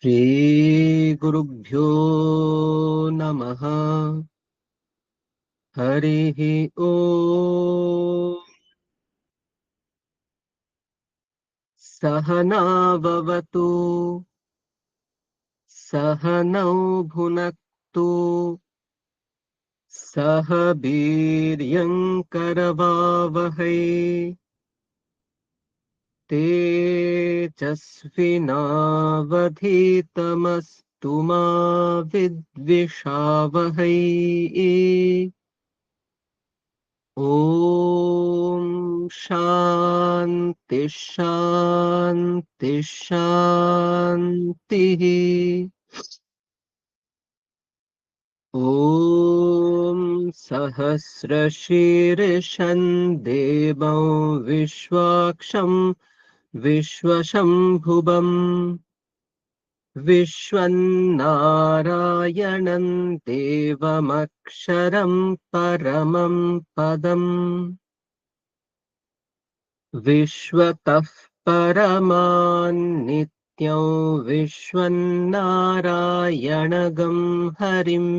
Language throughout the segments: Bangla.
श्रीगुरुभ्यो नमः। हरिः ओम्। सहनाववतु सहनौ भुनक्तु सह वीर्यङ्करवावहै तेजस्विनावधीतमस्तु मा विद्विषावहै। ॐ शान्ति शान्ति शान्तिः। ॐ सहस्रशीर्षं देवं विश्वाक्षं विश्वशम्भुवम् विश्वन्नारायणं देवमक्षरं परमं पदम् विश्वतः परमान्नित्यं विश्वन्नारायणगं हरिम्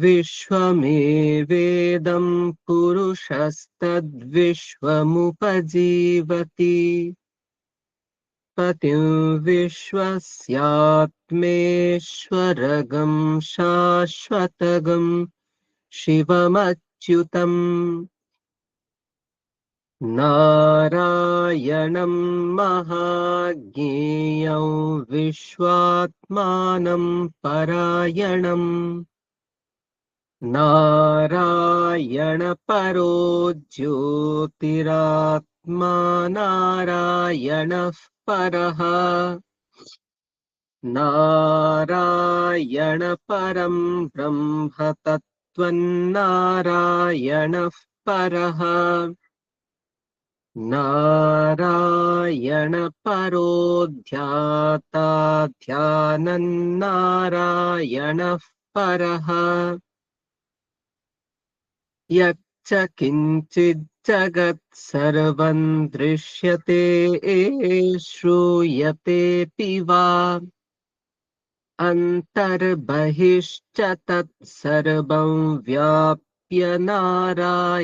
विश्वमेवेदं पुरुषस्तद्विश्वमुपजीवति पतिं विश्वस्यात्मेश्वरगं शाश्वतगं शिवमच्युतम् नारायणं महाज्ञेयं विश्वात्मानं परायणम् नारायणपरो ज्योतिरात्मा नारायणः परः नारायणपरं ब्रह्म तत्त्वन्नारायणः परः नारायणपरो ध्याता ध्यानन्नारायणः परः यच्च किञ्चित् जगत् सर्वं दृश्यते श्रूयतेऽपि वा अन्तर्बहिश्च तत् सर्वं व्याप्य नारायणस्थितः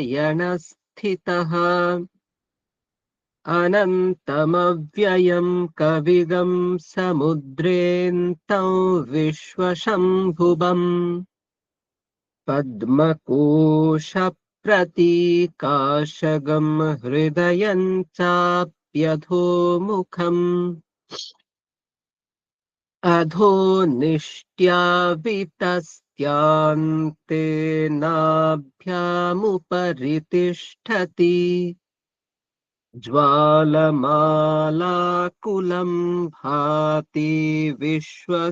अनन्तमव्ययं कविगं समुद्रेऽन्तं विश्वशम्भुवम् पद्मकोशप्रतीकाशगं हृदयं चाप्यधोमुखम् अधो निष्ट्यावितस्त्यान्ते नाभ्यामुपरि तिष्ठति ज्वालमालाकुलं भाति विश्वस्यायतनं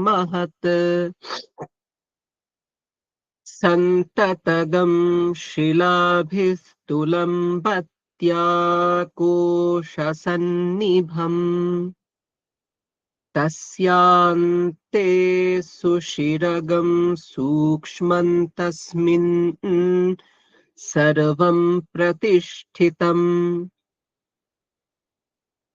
महत् सन्ततगं शिलाभिस्तुलं भत्याकोशसन्निभम् तस्यान्ते सुशिरगं सूक्ष्मं तस्मिन् सर्वं प्रतिष्ठितम्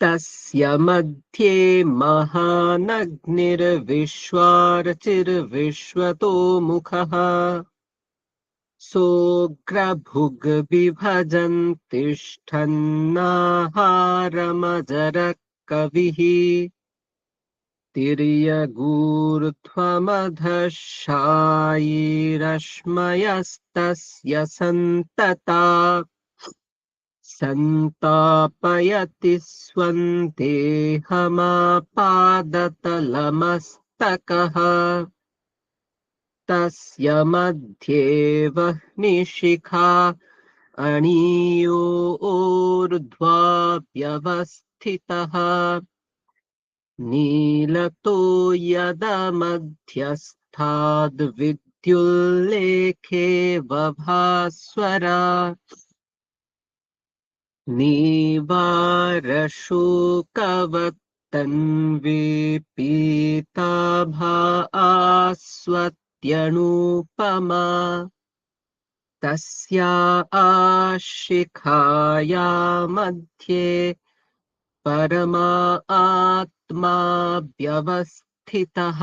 तस्य मध्ये महानग्निर्विश्वार्चिर्विश्वतो मुखः सोऽग्रभुग्बिभजन् तिष्ठन्नाहारमजरः कविः तिर्यगूर्ध्वमधः शायीरश्मयस्तस्य सन्तता सन्तापयति स्वं देहमापादतलमस्तकः तस्य मध्ये वह्निशिखा अणियोर्ध्वा व्यवस्थितः नीलतो यदमध्यस्थाद्विद्युल्लेखे बभास्वरा नीवारशोकवत्तन्वी पीताभा आस्वत्यणुपमा तस्या आशिखाया मध्ये परमा आत्मा व्यवस्थितः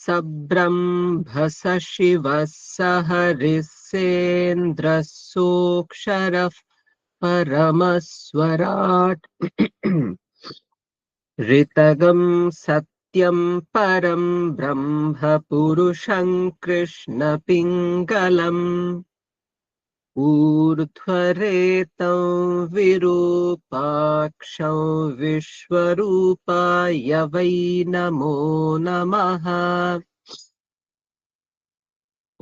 स ब्रह्म स शिवः स हरिः सेन्द्रः सोऽक्षरः परमस्वराट् ऋतगं सत्यं परं ब्रह्म पुरुषं कृष्णपिङ्गलम् ऊर्ध्वरेतं विरूपाक्षं विश्वरूपाय वै नमो नमः।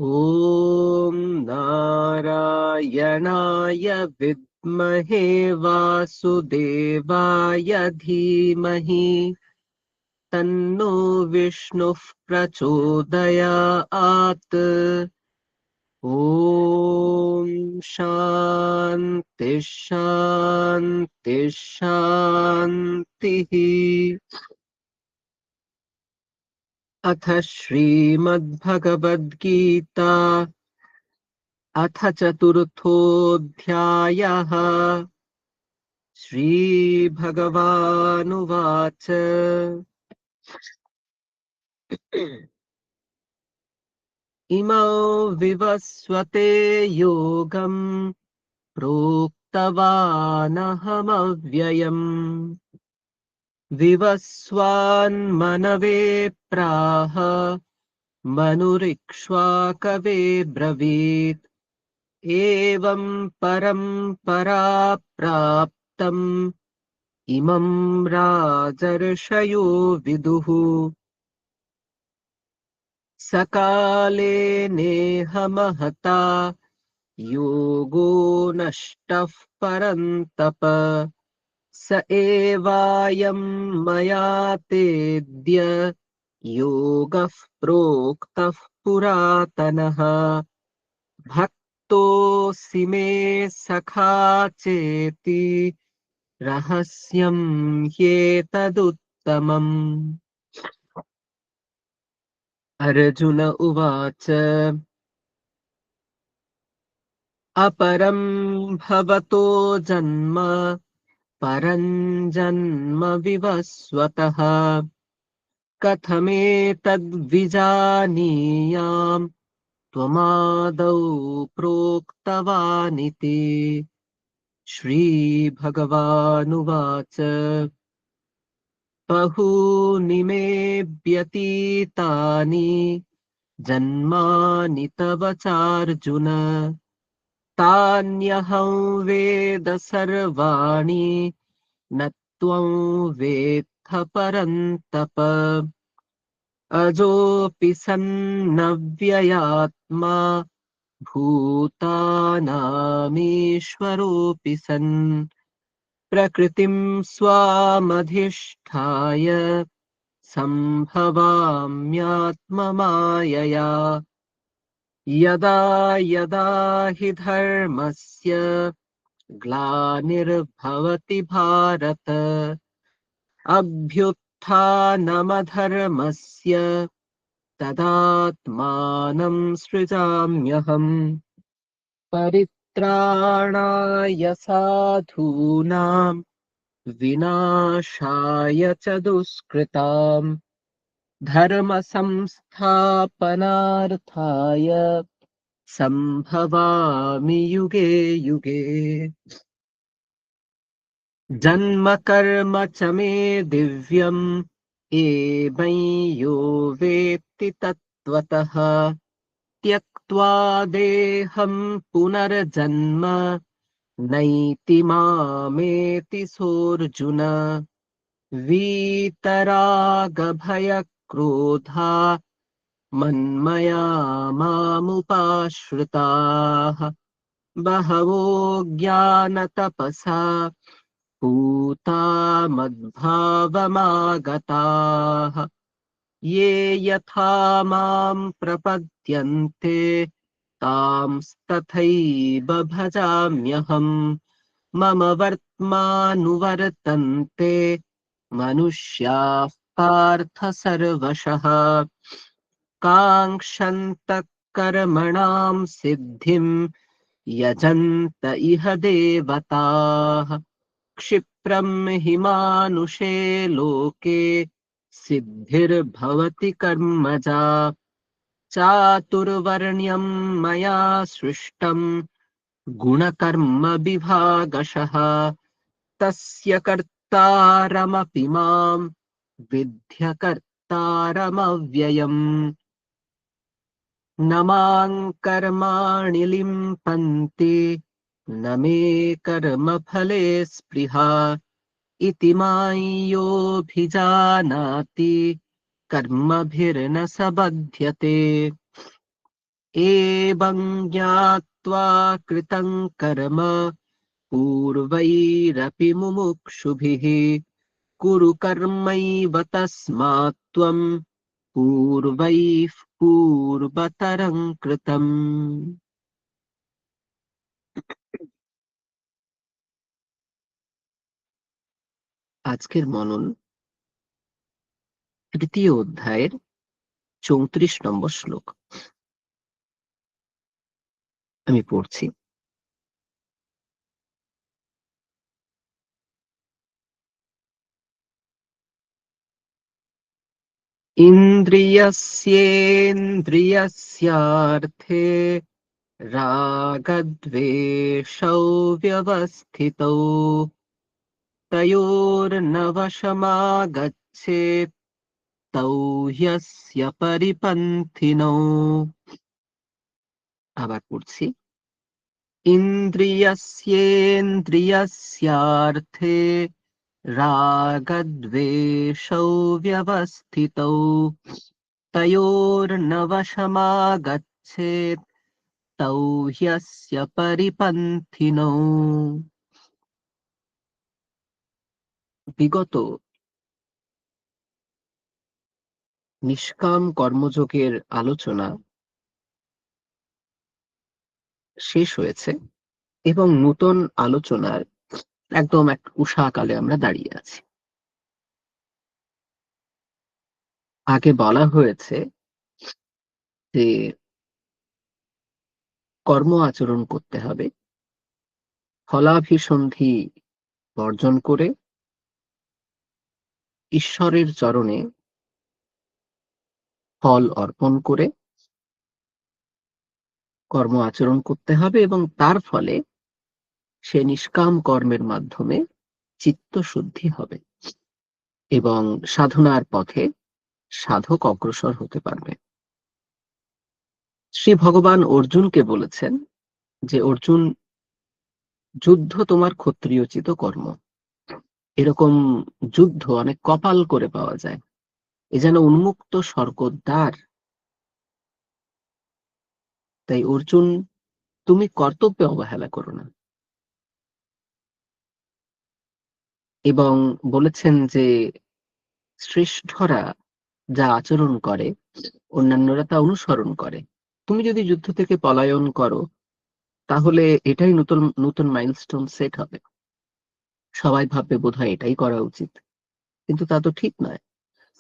ॐ नारायणाय विद्महे वासुदेवाय धीमहि तन्नो विष्णुः प्रचोदयात्। ॐ शान्ति शान्ति शान्तिः। अथ श्रीमद्भगवद्गीता अथ चतुर्थोऽध्यायः। श्रीभगवानुवाच इमौ विवस्वते योगम् प्रोक्तवानहमव्ययम् विवस्वान्मनवे प्राह मनुरिक्ष्वाकवे ब्रवीत् एवं परम्परा प्राप्तम् इमं राजर्षयो विदुः सकाले नेह महता योगो नष्टः परन्तप स एवायं मया तेद्य योगः प्रोक्तः पुरातनः भक्तोऽसि मे सखा चेति रहस्यं ह्येतदुत्तमम्। अर्जुन उवाच अपरं भवतो जन्म परं जन्म विवस्वतः कथमेतद्विजानीयाम् त्वमादौ प्रोक्तवानिति। श्रीभगवानुवाच बहूनि मे व्यतीतानि जन्मानि तव चार्जुन तान्यहं वेद सर्वाणि न त्वं वेत्थ परन्तप अजोऽपि सन्नव्ययात्मा भूतानामीश्वरोऽपि सन् प्रकृतिं स्वामधिष्ठाय सम्भवाम्यात्ममायया यदा यदा हि धर्मस्य ग्लानिर्भवति भारत अभ्युत्थानमधर्मस्य तदात्मानं सृजाम्यहम् परित्राणाय साधूनां विनाशाय च दुष्कृताम् धर्म संस्थापनार्थाय सम्भवामि युगे युगे जन्म कर्म च मे दिव्यम् एवं यो वेत्ति तत्त्वतः त्यक्त्वा देहं पुनर्जन्म नैति मामेति सोऽर्जुन वीतरागभयक्रोधा मन्मया मामुपाश्रिताः बहवो ज्ञानतपसा पूता मद्भावमागताः ये यथा मां प्रपद्यन्ते तांस्तथैव भजाम्यहम् मम वर्त्मानुवर्तन्ते मनुष्याः पार्थ सर्वशः काङ्क्षन्तः कर्मणां सिद्धिं यजन्त इह देवताः क्षिप्रं हि मानुषे लोके सिद्धिर्भवति कर्मजा चातुर्वर्ण्यं मया सृष्टं गुणकर्म विभागशः तस्य कर्तारमपि मां विद्य कर्तारमव्ययम् न मां कर्माणि लिम्पन्ति न मे कर्मफले स्पृहा इति मां योऽभिजानाति कर्मभिर्न स बध्यते एवं ज्ञात्वा कृतं कर्म पूर्वैरपि मुमुक्षुभिः कुरु कर्मैव तस्मात् त्वं पूर्वैः पूर्वतरं कृतम्। আজকের মনন তৃতীয় অধ্যায়ের 34 নম্বর শ্লোক। আমি পড়ছি। ইন্দ্রিয়স্যেন্দ্রিয়স্যার্থে রাগদ্বেষৌ ব্যবস্থিতৌ তয়োর্নবশমাগচ্ছেৎ তৌ হ্যস্য পরিপন্থিনৌ। আবার পড়ছি। ইন্দ্রিয়স্যেন্দ্রিয়স্যার্থে রাগদ্বেষৌ ব্যবস্থিতৌ তয়োর্নবশমাগচ্ছেৎ তৌ হ্যস্য পরিপন্থিনৌ। বিগত নিষ্কাম কর্মযোগের আলোচনা শেষ হয়েছে এবং নূতন আলোচনার একদম এক উষাকালে আমরা দাঁড়িয়ে আছি। আগে বলা হয়েছে যে কর্ম আচরণ করতে হবে, ফলাভিসন্ধি বর্জন করে ঈশ্বরের চরণে ফল অর্পণ করে কর্ম আচরণ করতে হবে এবং তার ফলে সে নিষ্কাম কর্মের মাধ্যমে চিত্ত শুদ্ধি হবে এবং সাধনার পথে সাধক অগ্রসর হতে পারবে। শ্রী ভগবান অর্জুনকে বলেছেন যে অর্জুন, যুদ্ধ তোমার ক্ষত্রিয়োচিত কর্ম। এরকম যুদ্ধ অনেক কপাল করে পাওয়া যায়, এ যেন উন্মুক্ত স্বর্গদ্বার। তাই অর্জুন, তুমি কর্তব্যে অবহেলা করো না। এবং বলেছেন যে শ্রেষ্ঠরা যা আচরণ করে অন্যান্যরা তা অনুসরণ করে। তুমি যদি যুদ্ধ থেকে পলায়ন করো তাহলে এটাই নতুন নতুন মাইলস্টোন সেট হবে। সবাই ভাববে বোধহয় এটাই করা উচিত, কিন্তু তা তো ঠিক নয়।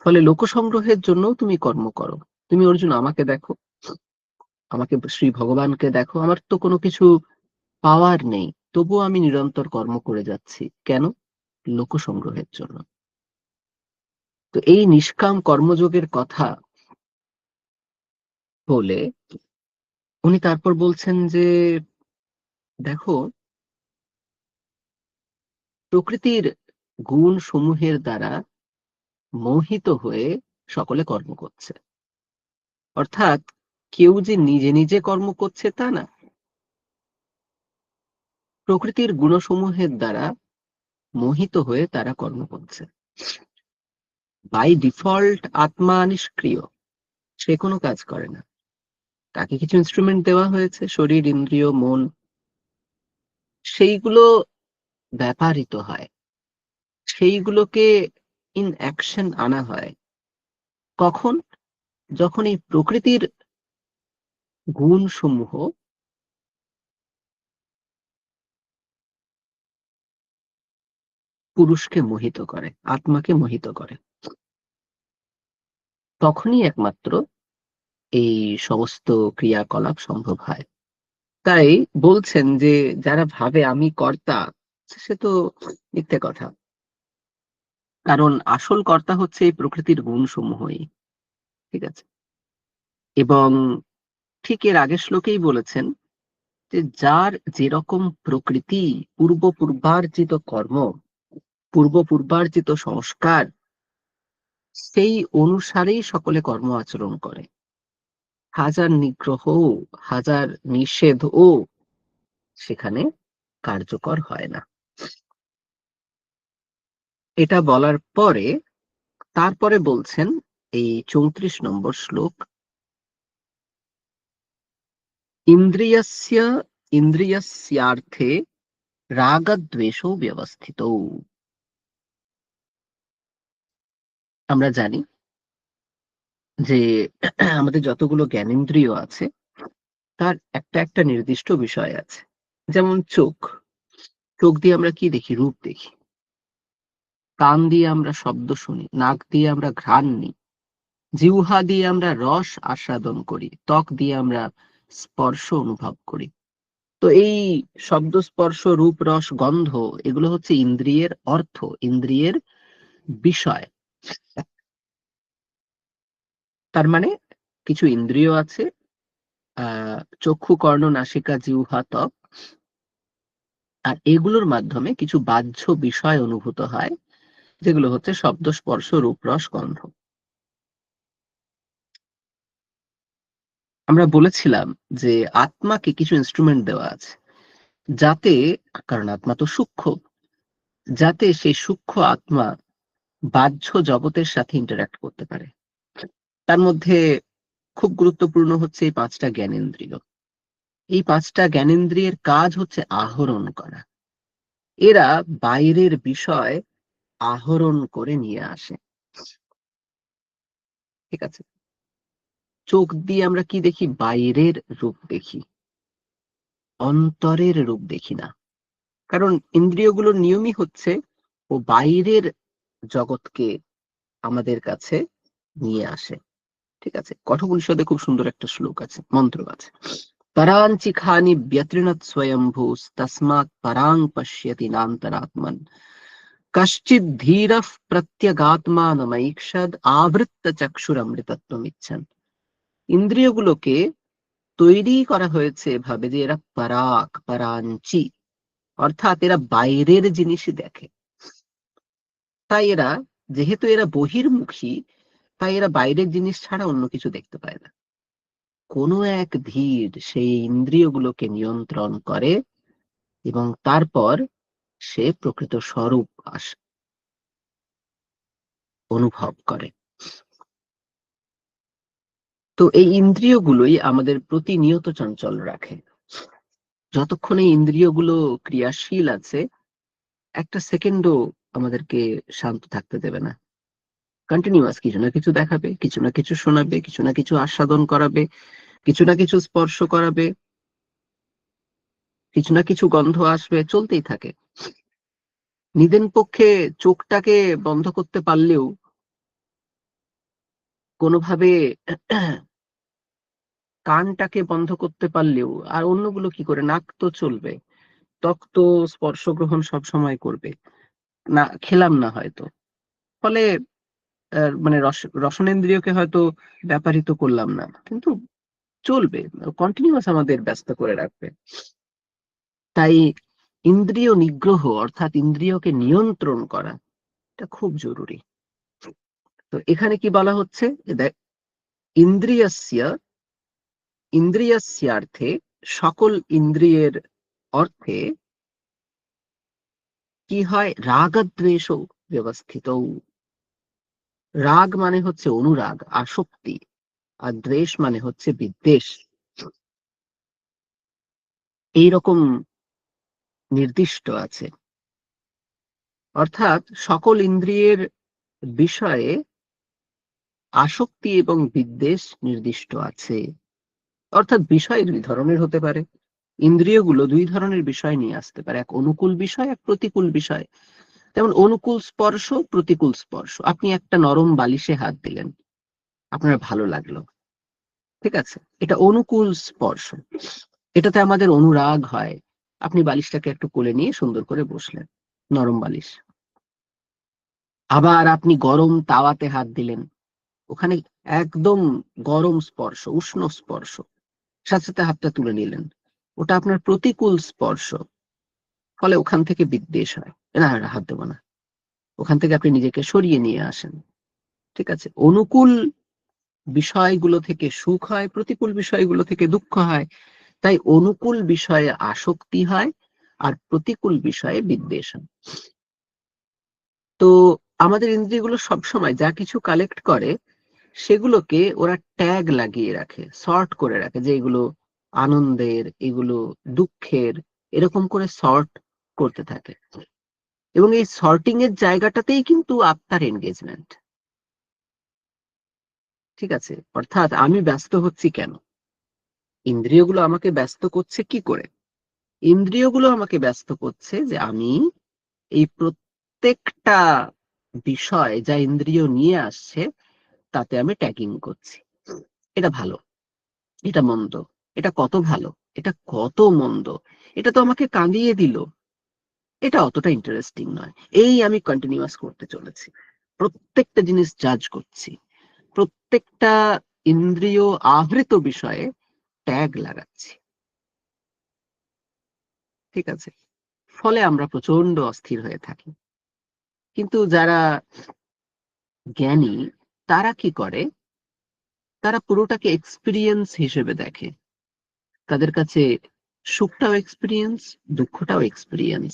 ফলে লোকসংগ্রহের জন্য তুমি কর্ম করো। তুমি অর্জুন আমাকে দেখো, আমাকে শ্রী ভগবানকে দেখো, আমার তো কোনো কিছু পাওয়ার নেই, তবুও আমি নিরন্তর কর্ম করে যাচ্ছি। কেন? লোকসংগ্রহের জন্য। তো এই নিষ্কাম কর্মযোগের কথা বলে উনি তারপর বলছেন যে দেখো, প্রকৃতির গুণ সমূহের দ্বারা মোহিত হয়ে সকলে কর্ম করছে। অর্থাৎ কেউ যে নিজে নিজে কর্ম করছে তা না, প্রকৃতির গুণসমূহের দ্বারা মোহিত হয়ে তারা কর্ম করছে। বাই ডিফল্ট আত্মা নিষ্ক্রিয়, সে কোনো কাজ করে না। তাকে কিছু ইনস্ট্রুমেন্ট দেওয়া হয়েছে, শরীর, ইন্দ্রিয়, মন, সেইগুলো ব্যাপারিত হয়, সেইগুলোকে ইন অ্যাকশন আনা হয়। কখন? যখন এই প্রকৃতির গুণ সমূহ পুরুষকে মোহিত করে, আত্মাকে মোহিত করে, তখনই একমাত্র এই সমস্ত ক্রিয়াকলাপ সম্ভব হয়। তাই বলছেন যে যারা ভাবে আমি কর্তা, সে তো মিথ্যে কথা। কারণ আসল কর্তা হচ্ছে এই প্রকৃতির গুণসমূহই। ঠিক আছে? এবং ঠিক এর আগের শ্লোকেই বলেছেন যে যার যেরকম প্রকৃতি, পূর্বার্জিত কর্ম, পূর্বার্জিত সংস্কার, সেই অনুসারেই সকলে কর্ম আচরণ করে। হাজার নিগ্রহ, হাজার নিষেধও সেখানে কার্যকর হয় না। এটা বলার পরে তারপরে বলছেন এই 34 নম্বর শ্লোক, ইন্দ্রিয়স্য ইন্দ্রিয়স্যার্থে রাগদ্বেষৌ ব্যবস্থিতৌ। আমরা জানি যে আমাদের যতগুলো জ্ঞানেন্দ্রিয় আছে তার একটা একটা নির্দিষ্ট বিষয় আছে। যেমন চোখ, চোখ দিয়ে আমরা কি দেখি? রূপ দেখি। কান দিয়ে আমরা শব্দ শুনি, নাক দিয়ে আমরা ঘ্রাণ নিই, জিহ্বা দিয়ে আমরা রস আস্বাদন করি, ত্বক দিয়ে আমরা স্পর্শ অনুভব করি। তো এই শব্দ, স্পর্শ, রূপ, রস, গন্ধ এগুলো হচ্ছে ইন্দ্রিয়ের অর্থ, ইন্দ্রিয়ের বিষয়। তার মানে কিছু ইন্দ্রিয় আছে, চক্ষু, কর্ণ, নাসিকা, জিহ্বা, ত্বক, আর এগুলোর মাধ্যমে কিছু বাহ্য বিষয় অনুভূত হয়, যেগুলো হচ্ছে শব্দ, স্পর্শ, রূপ, রস, গন্ধ। আমরা বলেছিলাম যে আত্মাকে কিছু ইনস্ট্রুমেন্ট দেওয়া আছে, যাতে, কারণ আত্মা তো সূক্ষ্ম, যাতে সেই সূক্ষ্ম আত্মা বাহ্য জগতের সাথে ইন্টারঅ্যাক্ট করতে পারে। তার মধ্যে খুব গুরুত্বপূর্ণ হচ্ছে এই ৫টা জ্ঞানেন্দ্রিয়। এই ৫টা জ্ঞানেন্দ্রিয়ের কাজ হচ্ছে আহরণ করা। এরা বাইরের বিষয় আহরণ করে নিয়ে আসে। ঠিক আছে? চোখ দিয়ে আমরা কি দেখি? বাইরের রূপ দেখি, অন্তরের রূপ দেখি না। কারণ ইন্দ্রিয়গুলোর নিয়মই হচ্ছে ও বাইরের জগৎকে আমাদের কাছে নিয়ে আসে। ঠিক আছে? কঠোপনিষদে খুব সুন্দর একটা শ্লোক আছে, মন্ত্র আছে, পরাঞ্চি খানি ব্যতৃণৎ স্বয়ম্ভূস তস্মাৎ পরাং পশ্যতি নান্তরাত্মন কশ্চিৎ ধীরঃ প্রত্যগাত্মানমৈক্ষদ আবৃত্ত চক্ষুরমৃতত্বমিচ্ছন। ইন্দ্রিয়গুলোকে তৈরি করা হয়েছে এভাবে যে এরা পরাক, পরাঞ্চি, অর্থাৎ এরা বাইরের জিনিসই দেখে। তাই এরা, যেহেতু এরা বহির্মুখী, তাই এরা বাইরের জিনিস ছাড়া অন্য কিছু দেখতে পায় না। কোনো এক ধীর সেই ইন্দ্রিয়গুলোকে নিয়ন্ত্রণ করে এবং তারপর সে প্রকৃত স্বরূপ অনুভব করে। তো এই ইন্দ্রিয়গুলোই আমাদের প্রতিনিয়ত চঞ্চল রাখে। যতক্ষণ এই ইন্দ্রিয়গুলো ক্রিয়াশীল আছে, একটা সেকেন্ডও আমাদেরকে শান্ত থাকতে দেবে না। কন্টিনিউয়াস কিছু না কিছু দেখাবে, কিছু না কিছু শোনাবে, কিছু না কিছু আস্বাদন করাবে, কিছু না কিছু স্পর্শ করাবে, কিছু না কিছু গন্ধ আসবে, চলতেই থাকে। নিদেন পক্ষে চোখটাকে বন্ধ করতে পারলেও, কোনোভাবে কানটাকে বন্ধ করতে পারলেও, আর অন্যগুলো কি করে? নাক তো চলবে, ত্বক তো স্পর্শ গ্রহণ সব সময় করবে, না খেলাম না হয়তো, ফলে মানে রসনেন্দ্রিয়কে হয়তো ব্যাপারিত করলাম না, কিন্তু চলবে, কন্টিনিউয়াস আমাদের ব্যস্ত করে রাখবে। তাই ইন্দ্রিয় নিগ্রহ, অর্থাৎ ইন্দ্রিয়কে নিয়ন্ত্রণ করা, এটা খুব জরুরি। তো এখানে কি বলা হচ্ছে? যে দেখ, ইন্দ্রিয়স্য ইন্দ্রিয়স্যার্থে, সকল ইন্দ্রিয়ের অর্থে কি হয়? রাগদ্বেষ ব্যবস্থিত। রাগ মানে হচ্ছে অনুরাগ, আসক্তি, আর দ্বেষ মানে হচ্ছে বিদ্বেষ। এইরকম নির্দিষ্ট আছে। অর্থাৎ সকল ইন্দ্রিয়ের বিষয়ে আসক্তি এবং বিদ্বেষ নির্দিষ্ট আছে। অর্থাৎ বিষয় দুই ধরনের হতে পারে। ইন্দ্রিয়গুলো দুই ধরনের বিষয় নিয়ে আসতে পারে, এক অনুকূল বিষয়, এক প্রতিকূল বিষয়। যেমন অনুকূল স্পর্শ, প্রতিকূল স্পর্শ। আপনি একটা নরম বালিশে হাত দিলেন, আপনার ভালো লাগলো, ঠিক আছে, এটা অনুকূল স্পর্শ, এটাতে আমাদের অনুরাগ হয়, আপনি বালিশটাকে একটু কোলে নিয়ে সুন্দর করে বসলেন, নরম বালিশ। আবার আপনি গরম তাওয়াতে হাত দিলেন, ওখানে একদম গরম স্পর্শ, উষ্ণ স্পর্শ, সাথে সাথে হাতটা তুলে নিলেন, ওটা আপনার প্রতিকূল স্পর্শ, ফলে ওখান থেকে বিদ্বেষ হয়, না না, হাত দেবো না। ওখান থেকে আপনি নিজেকে সরিয়ে নিয়ে আসেন। ঠিক আছে? অনুকূল বিষয়গুলো থেকে সুখ হয়, প্রতিকূল বিষয়গুলো থেকে দুঃখ হয়। তাই অনুকূল বিষয়ে আসক্তি হয় আর প্রতিকূল বিষয়ে বিদ্বেষ হয়। তো আমাদের ইন্দ্রিয়গুলো সবসময় যা কিছু কালেক্ট করে সেগুলোকে ওরা ট্যাগ লাগিয়ে রাখে, সর্ট করে রাখে, যে এগুলো আনন্দের, এগুলো দুঃখের, এরকম করে সর্ট করতে থাকে। এবং এই সর্টিং এর জায়গাটাতেই কিন্তু আত্মার এনগেজমেন্ট। ঠিক আছে? অর্থাৎ আমি ব্যস্ত হচ্ছি কেন? ইন্দ্রিয়গুলো আমাকে ব্যস্ত করছে কি করে? ইন্দ্রিয়গুলো আমাকে ব্যস্ত করছে যে আমি এই প্রত্যেকটা বিষয় যা ইন্দ্রিয় নিয়ে আসছে তাতে আমি ট্যাগিং করছি। এটা ভালো, এটা মন্দ, এটা কত ভালো, এটা কত মন্দ, এটা তো আমাকে কাঁদিয়ে দিল, এটা অতটা ইন্টারেস্টিং নয়, এই আমি কন্টিনিউয়াস করতে চলেছি। প্রত্যেকটা জিনিস জাজ করছি, প্রত্যেকটা ইন্দ্রিয় আহৃত বিষয়ে ট্যাগ লাগাচ্ছি। ঠিক আছে? ফলে আমরা প্রচন্ড অস্থির হয়ে থাকি। কিন্তু যারা জ্ঞানী তারা কি করে? তারা পুরোটাকে এক্সপিরিয়েন্স হিসেবে দেখে। তাদের কাছে সুখটাও এক্সপিরিয়েন্স, দুঃখটাও এক্সপিরিয়েন্স।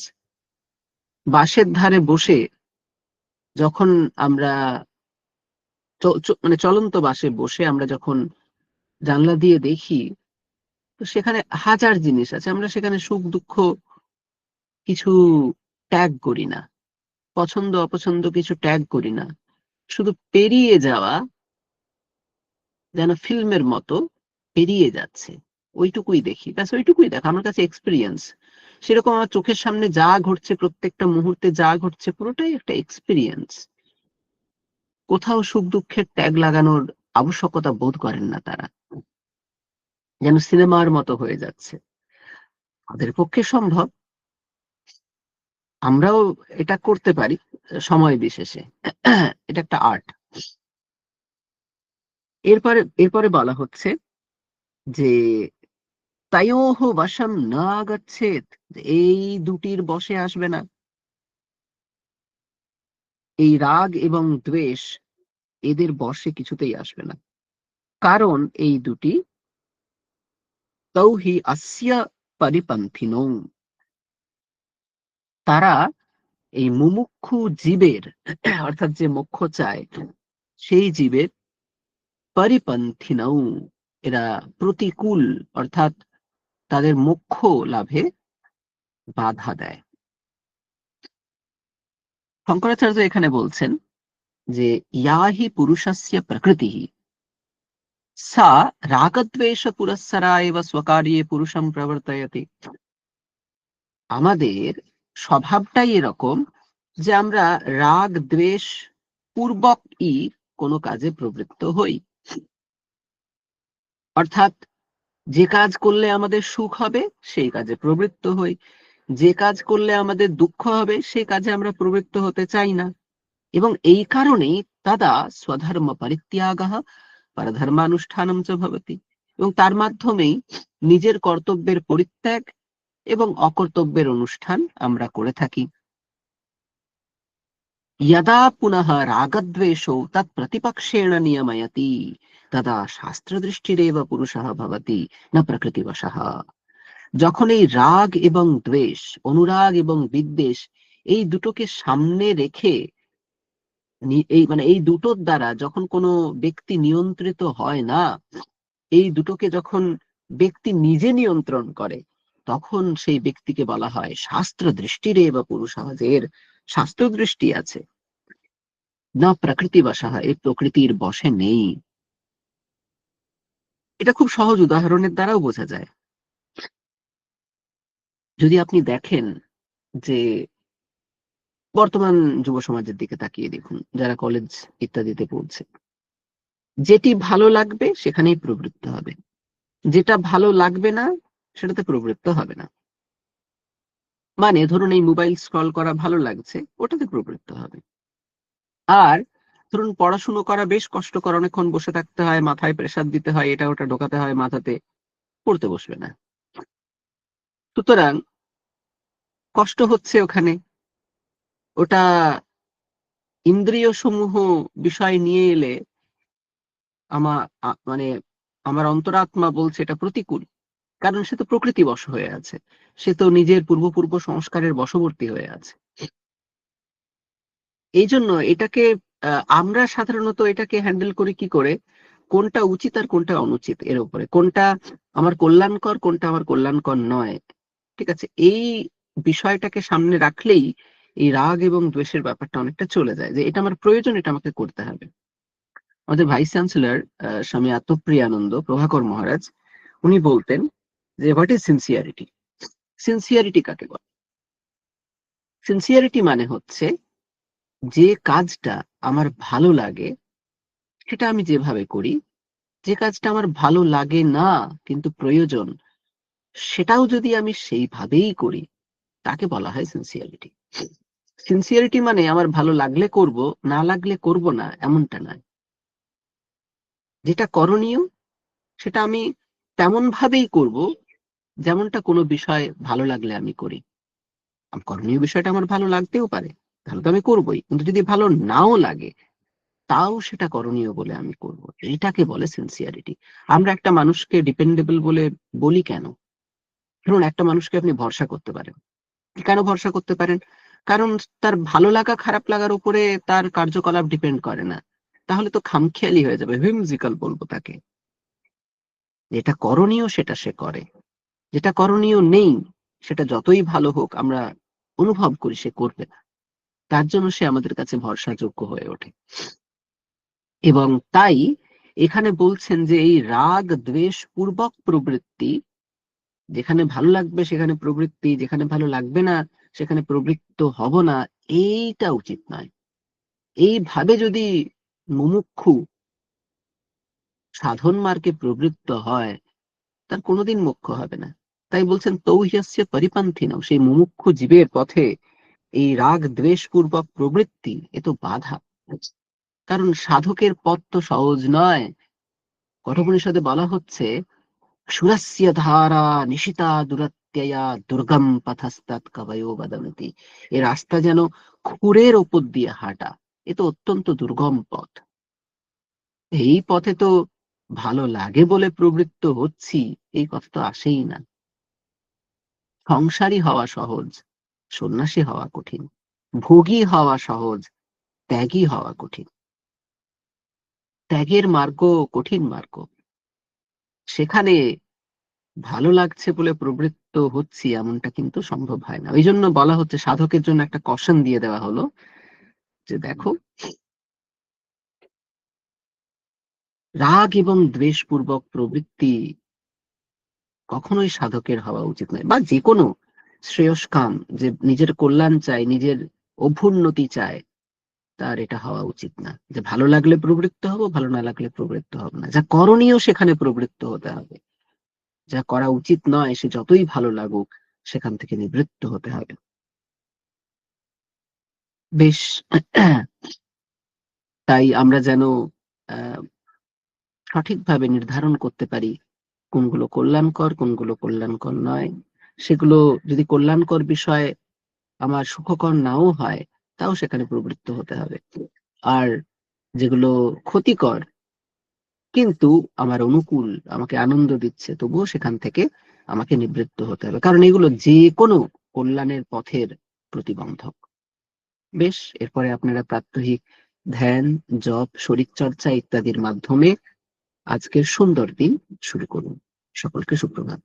বাঁশের ধারে বসে যখন আমরা মানে চলন্ত বাসে বসে আমরা যখন জানলা দিয়ে দেখি, তো সেখানে হাজার জিনিস আছে, আমরা সেখানে সুখ দুঃখ কিছু ট্যাগ করি না, পছন্দ অপছন্দ কিছু ট্যাগ করি না, শুধু পেরিয়ে যাওয়া, যেন ফিল্মের মতো পেরিয়ে যাচ্ছে, ওইটুকুই দেখি, ব্যাস ওইটুকুই দেখা আমার কাছে এক্সপিরিয়েন্স। সেরকম আমার চোখের সামনে যা ঘটছে, প্রত্যেকটা মুহূর্তে যা ঘটছে, পুরোটাই একটা এক্সপিরিয়েন্স। কোথাও সুখ দুঃখের ট্যাগ লাগানোর আবশ্যকতা বোধ করেন না তারা, যেন সিনেমার মতো হয়ে যাচ্ছে। তাদের পক্ষে সম্ভব, আমরাও এটা করতে পারি সময় বিশেষে। এটা একটা আর্ট। এরপরে এরপরে বলা হচ্ছে যে তায়োহ বশম না গচ্ছেত, এই দুটির বশে আসবে না। এই রাগ এবং দ্বেষ এদের বশে কিছুতেই আসবে না, কারণ এই দুটি তৌহি আসিয়া পরিপন্থিনৌ, তারা এই মুমুক্ষু জীবের, অর্থাৎ যে মোক্ষ চায় সেই জীবের পরিপন্থিনৌ, এরা প্রতিকূল, অর্থাৎ তাদের মোক্ষ লাভে বাধা দেয়। শঙ্করাচার্য এখানে বলছেন যে ইয়াহি পুরুষস্য প্রকৃতিঃ সা রাগদ্বেষ পুরঃসরা এব স্বকার্যে পুরুষং প্রবর্তয়তে। আমাদের স্বভাবটাই এরকম যে আমরা রাগ দ্বেষ পূর্বকই কোনো কাজে প্রবৃত্ত হই। অর্থাৎ যে কাজ করলে আমাদের সুখ হবে সেই কাজে প্রবৃত্ত হই, যে কাজ করলে আমাদের দুঃখ হবে সেই কাজে আমরা প্রবৃত্ত হতে চাই না। এবং এই কারণেই তাদা স্বধর্ম পরিত্যাগঃ পরধর্মানুষ্ঠানম চ ভবতি, এবং তার মাধ্যমেই নিজের কর্তব্যের পরিত্যাগ এবং অকর্তব্যের অনুষ্ঠান আমরা করে থাকি। यदा पुनः रागद्वेषौ तत्प्रतिपक्षेण नियमयति तदा शास्त्रदृष्टिरेव पुरुषः भवति न प्रकृतिवशः। যখন এই রাগ এবং দ্বেষ, অনুরাগ এবং বিদ্বেষ, এই দুটোকে সামনে রেখে এই মানে এই দুটোর দ্বারা যখন কোনো ব্যক্তি নিয়ন্ত্রিত হয় না, এই দুটোকে যখন ব্যক্তি নিজে নিয়ন্ত্রণ করে, তখন সেই ব্যক্তিকে বলা হয় শাস্ত্র দৃষ্টিরেব পুরুষः, যে এর শাস্ত্র দৃষ্টি আছে, না প্রকৃতি বশः, এই প্রকৃতির বশে নেই। এটা খুব সহজ উদাহরণের দ্বারাও বোঝা যায়। যদি আপনি দেখেন যে বর্তমান যুব সমাজের দিকে তাকিয়ে দেখুন, যারা কলেজ ইত্যাদিতে পড়ছে, যেটি ভালো লাগবে সেখানেই প্রবৃত্ত হবে, যেটা ভালো লাগবে না সেটাতে প্রবৃত্ত হবে না। মানে ধরুন এই মোবাইল স্ক্রল করা ভালো লাগছে, ওটাতে প্রবৃত্ত হবে। আর ধরুন পড়াশুনো করা বেশ কষ্টকর, অনেকক্ষণ বসে থাকতে হয়, মাথায় প্রেসার দিতে হয়, এটা ওটা ঢোকাতে হয় মাথাতে, পড়তে বসবে না। সুতরাং কষ্ট হচ্ছে ওখানে, ওটা ইন্দ্রিয় সমূহ বিষয় নিয়ে এলে আমার মানে আমার অন্তরাত্মা বলছে এটা প্রতিকূল। কারণ সে তো প্রকৃতি বশ হয়ে আছে, সে তো নিজের পূর্ব সংস্কারের বশবর্তী হয়ে আছে। এই জন্য এটাকে আমরা সাধারণত এটাকে হ্যান্ডেল করি কি করে, কোনটা উচিত আর কোনটা অনুচিত, এর উপরে কোনটা আমার কল্যাণকর কোনটা আমার কল্যাণকর নয়। ঠিক আছে, এই বিষয়টাকে সামনে রাখলেই এই রাগ এবং দ্বেষের ব্যাপারটা অনেকটা চলে যায়, যে এটা আমার প্রয়োজন, এটা আমাকে করতে হবে। আমাদের ভাইস চ্যান্সেলর স্বামী আত্মপ্রিয়ানন্দ প্রভাকর মহারাজ, উনি বলতেন যে হোয়াট ইজ সিনসিয়ারিটি। সিনসিয়ারিটি কাকে বলে? সিনসিয়ারিটি মানে হচ্ছে যে কাজটা আমার ভালো লাগে সেটা আমি যেভাবে করি, যে কাজটা আমার ভালো লাগে না কিন্তু প্রয়োজন, সেটাও যদি আমি সেইভাবেই করি, তাকে বলা হয় সিনসিয়ারিটি। সিনসিয়ারিটি মানে আমার ভালো লাগলে করব, না লাগলে করব না, এমনটা নয়। যেটা করণীয় সেটা আমি তেমন ভাবেই করব যেমনটা কোনো বিষয় ভালো লাগলে আমি করি। করণীয় বিষয়টা আমার ভালো লাগতেও পারে, তাহলে তো আমি করবোই, কিন্তু যদি ভালো নাও লাগে তাও সেটা করণীয় বলে আমি করব। এটাকে বলে সিনসিয়ারিটি। আমরা একটা মানুষকে ডিপেন্ডেবল বলে বলি কেন? ধরুন একটা মানুষকে আপনি ভরসা করতে পারেন। কেন ভরসা করতে পারেন? কারণ তার ভালো লাগা খারাপ লাগার উপরে তার কার্যকলাপ ডিপেন্ড করে না। তাহলে তো খামখেয়ালি হয়ে যাবে, হুইমজিক্যাল বলবো তাকে। যেটা করণীয় সেটা সে করে, যেটা করণীয় নেই সেটা যতই ভালো হোক আমরা অনুভব করি সে করবে না। তার জন্য সে আমাদের কাছে ভরসাযোগ্য হয়ে ওঠে। এবং তাই এখানে বলছেন যে এই রাগ দ্বেষ পূর্বক প্রবৃত্তি, যেখানে ভালো লাগবে সেখানে প্রবৃত্তি, যেখানে ভালো লাগবে না সেখানে প্রবৃত্ত হব না, এইটা উচিত নয়। এইভাবে যদি মুমুক্ষু সাধন মার্গে প্রবৃত্ত হয়, তার কোনোদিন মোক্ষ হবে না। তাই বলছেন তৌহিয়াস্য পরিপন্থিনঃ, সেই মুমুক্ষু জীবের পথে এই রাগ দ্বেষ পূর্বক প্রবৃত্তি এ তো বাধা। কারণ সাধকের পথ তো সহজ নয়। কঠোপনিষদে বলা হচ্ছে সুরস্য ধারা নিশিতা দুরত্যয়া দুর্গম পথস্তৎ কবয়ো বদন্তি। এই রাস্তা যেন খুরের ওপর দিয়ে হাঁটা, এ তো অত্যন্ত দুর্গম পথ। এই পথে তো ভালো লাগে বলে প্রবৃত্ত হচ্ছি, এই কথা তো আসেই না। সংসারী হওয়া সহজ, সন্ন্যাসী হওয়া কঠিন। ভোগী হওয়া সহজ, ত্যাগী হওয়া কঠিন। ত্যাগের মার্গ কঠিন মার্গ। সেখানে ভালো লাগছে বলে প্রবৃত্ত হচ্ছি এমনটা কিন্তু সম্ভব হয় না। ওই জন্য বলা হচ্ছে, সাধকের জন্য একটা কশন দিয়ে দেওয়া হলো যে দেখো, রাগ এবং দ্বেষ পূর্বক প্রবৃত্তি কখনোই সাধকের হওয়া উচিত নয়। বা যে কোনো শ্রেয়স্কাম, যে নিজের কল্যাণ চায়, নিজের অভ্যুন্নতি চায়, তার এটা হওয়া উচিত না যে ভালো লাগলে প্রবৃত্ত হব, ভালো না লাগলে প্রবৃত্ত হব না। যা করণীয় সেখানে প্রবৃত্ত হতে হবে, যা করা উচিত নয় সে যতই ভালো লাগুক সেখান থেকে নিবৃত্ত হতে হবে। বেশ। তাই আমরা যেন আহ সঠিকভাবে নির্ধারণ করতে পারি কোনগুলো কল্যাণকর কোনগুলো কল্যাণকর নয়। সেগুলো যদি কল্যাণকর বিষয় আমার সুখকর নাও হয়, তাও সেখানে প্রবৃত্ত হতে হবে। আর যেগুলো ক্ষতিকর কিন্তু আমার অনুকূল, আমাকে আনন্দ দিচ্ছে, তবুও সেখান থেকে আমাকে নিবৃত্ত হতে হবে, কারণ এগুলো যে কোনো কল্যাণের পথের প্রতিবন্ধক। বেশ, এরপরে আপনারা প্রাত্যহিক ধ্যান, জপ, শরীরচর্চা ইত্যাদির মাধ্যমে আজকের সুন্দর দিন শুরু করুন। সকলকে সুপ্রভাত।